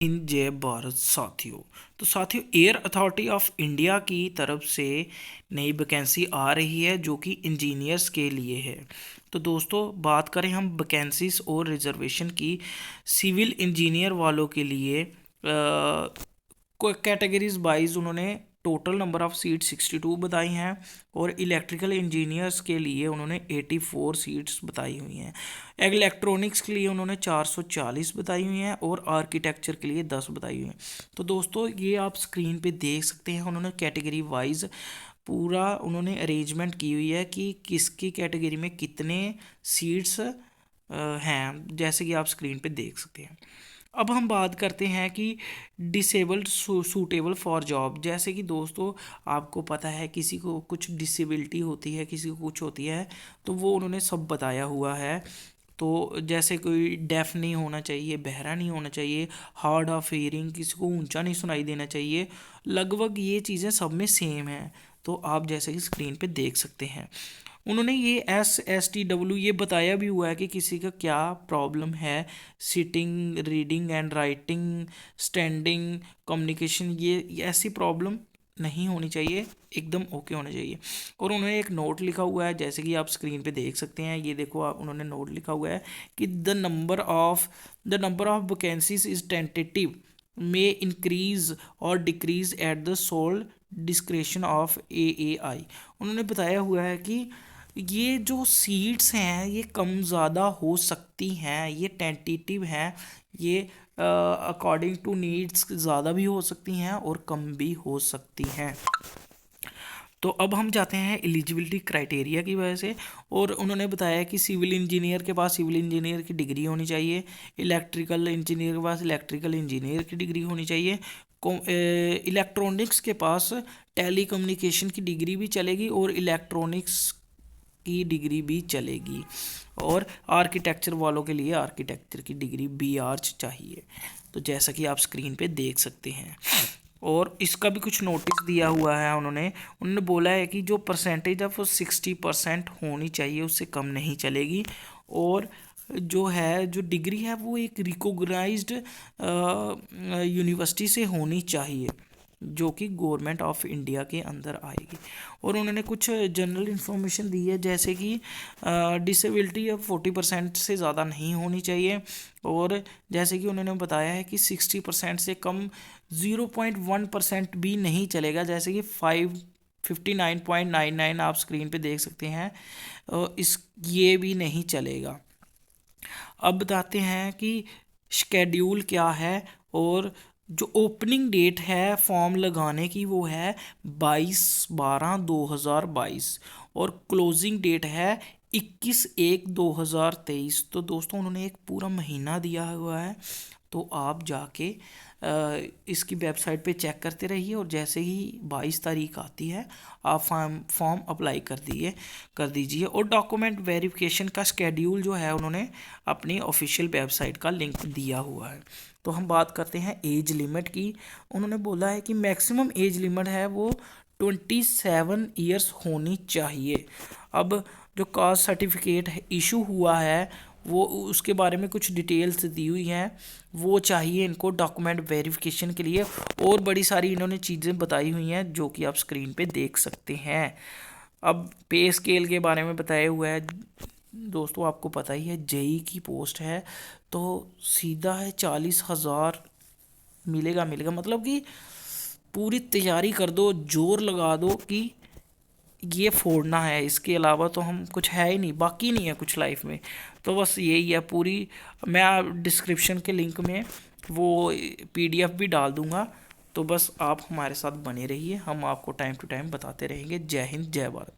इन जय भारत साथियों। तो साथियों, एयर अथॉरिटी ऑफ इंडिया की तरफ से नई वैकेंसी आ रही है जो कि इंजीनियर्स के लिए है। तो दोस्तों, बात करें हम वैकेंसीज और रिजर्वेशन की। सिविल इंजीनियर वालों के लिए कैटेगरीज वाइज उन्होंने टोटल नंबर ऑफ़ सीट 62 बताई हैं और इलेक्ट्रिकल इंजीनियर्स के लिए उन्होंने 84 सीट्स बताई हुई हैं। इलेक्ट्रॉनिक्स के लिए उन्होंने 440 बताई हुई हैं और आर्किटेक्चर के लिए 10 बताई हुई हैं। तो दोस्तों, ये आप स्क्रीन पे देख सकते हैं, उन्होंने कैटेगरी वाइज पूरा उन्होंने अरेंजमेंट की हुई है कि किसकी कैटेगरी में कितने सीट्स हैं, जैसे कि आप स्क्रीन पे देख सकते हैं। अब हम बात करते हैं कि डिसेबल्ड सूटेबल फॉर जॉब। जैसे कि दोस्तों, आपको पता है किसी को कुछ डिसेबिलिटी होती है, किसी को कुछ होती है, तो वो उन्होंने सब बताया हुआ है। तो जैसे कोई डेफ नहीं होना चाहिए, बहरा नहीं होना चाहिए, हार्ड ऑफ हियरिंग, किसी को ऊंचा नहीं सुनाई देना चाहिए, लगभग ये चीज़ें सब में सेम हैं। तो आप जैसे कि स्क्रीन पे देख सकते हैं, उन्होंने ये SSTW ये बताया भी हुआ है कि किसी का क्या प्रॉब्लम है, sitting, reading and writing, standing, communication, ये ऐसी प्रॉब्लम नहीं होनी चाहिए, एकदम ओके होना चाहिए। और उन्होंने एक नोट लिखा हुआ है, जैसे कि आप स्क्रीन पे देख सकते हैं, ये देखो आप, उन्होंने नोट लिखा हुआ है कि the number of vacancies is tentative, may increase or decrease at the sole discretion of AAI। उन्होंने बताया हुआ है कि ये जो सीट्स हैं ये कम ज़्यादा हो सकती हैं, ये टेंटेटिव हैं, ये अकॉर्डिंग टू नीड्स ज़्यादा भी हो सकती हैं और कम भी हो सकती हैं। तो अब हम जाते हैं एलिजिबिलिटी क्राइटेरिया की वजह से, और उन्होंने बताया कि सिविल इंजीनियर के पास सिविल इंजीनियर की डिग्री होनी चाहिए, इलेक्ट्रिकल इंजीनियर के पास इलेक्ट्रिकल इंजीनियर की डिग्री होनी चाहिए, इलेक्ट्रॉनिक्स के पास टेली कम्युनिकेशन की डिग्री भी चलेगी और इलेक्ट्रॉनिक्स की डिग्री भी चलेगी, और आर्किटेक्चर वालों के लिए आर्किटेक्चर की डिग्री BArch चाहिए। तो जैसा कि आप स्क्रीन पे देख सकते हैं, और इसका भी कुछ नोटिस दिया हुआ है। उन्होंने बोला है कि जो परसेंटेज है वो 60% होनी चाहिए, उससे कम नहीं चलेगी, और जो डिग्री है वो एक रिकॉग्नाइज्ड यूनिवर्सिटी से होनी चाहिए जो कि गवर्नमेंट ऑफ इंडिया के अंदर आएगी। और उन्होंने कुछ जनरल इन्फॉर्मेशन दी है, जैसे कि डिसेबिलिटी अब 40% से ज़्यादा नहीं होनी चाहिए, और जैसे कि उन्होंने बताया है कि 60% से कम 0.1% भी नहीं चलेगा, जैसे कि 59.99 आप स्क्रीन पे देख सकते हैं, ये भी नहीं चलेगा। अब बताते हैं कि शेड्यूल क्या है, और जो ओपनिंग डेट है फॉर्म लगाने की वो है 22/12/2022, और क्लोजिंग डेट है 21/1/2023। तो दोस्तों, उन्होंने एक पूरा महीना दिया हुआ है, तो आप जाके इसकी वेबसाइट पे चेक करते रहिए, और जैसे ही 22 तारीख आती है आप फॉर्म अप्लाई कर दीजिए। और डॉक्यूमेंट वेरिफिकेशन का शेड्यूल जो है उन्होंने अपनी ऑफिशियल वेबसाइट का लिंक दिया हुआ है। तो हम बात करते हैं एज लिमिट की। उन्होंने बोला है कि मैक्सिमम एज लिमिट है वो 27 ईयर्स होनी चाहिए। अब जो कास्ट सर्टिफिकेट इशू हुआ है वो उसके बारे में कुछ डिटेल्स दी हुई हैं, वो चाहिए इनको डॉक्यूमेंट वेरिफिकेशन के लिए, और बड़ी सारी इन्होंने चीज़ें बताई हुई हैं जो कि आप स्क्रीन पे देख सकते हैं। अब पे स्केल के बारे में बताया हुआ है। दोस्तों, आपको पता ही है JEE की पोस्ट है, तो सीधा है 40,000 मिलेगा, मतलब कि पूरी तैयारी कर दो, जोर लगा दो कि ये फोड़ना है, इसके अलावा तो हम कुछ है ही नहीं, बाकी नहीं है कुछ लाइफ में। तो बस यही है पूरी। मैं डिस्क्रिप्शन के लिंक में वो PDF भी डाल दूँगा, तो बस आप हमारे साथ बने रहिए, हम आपको टाइम टू टाइम बताते रहेंगे। जय हिंद, जय भारत।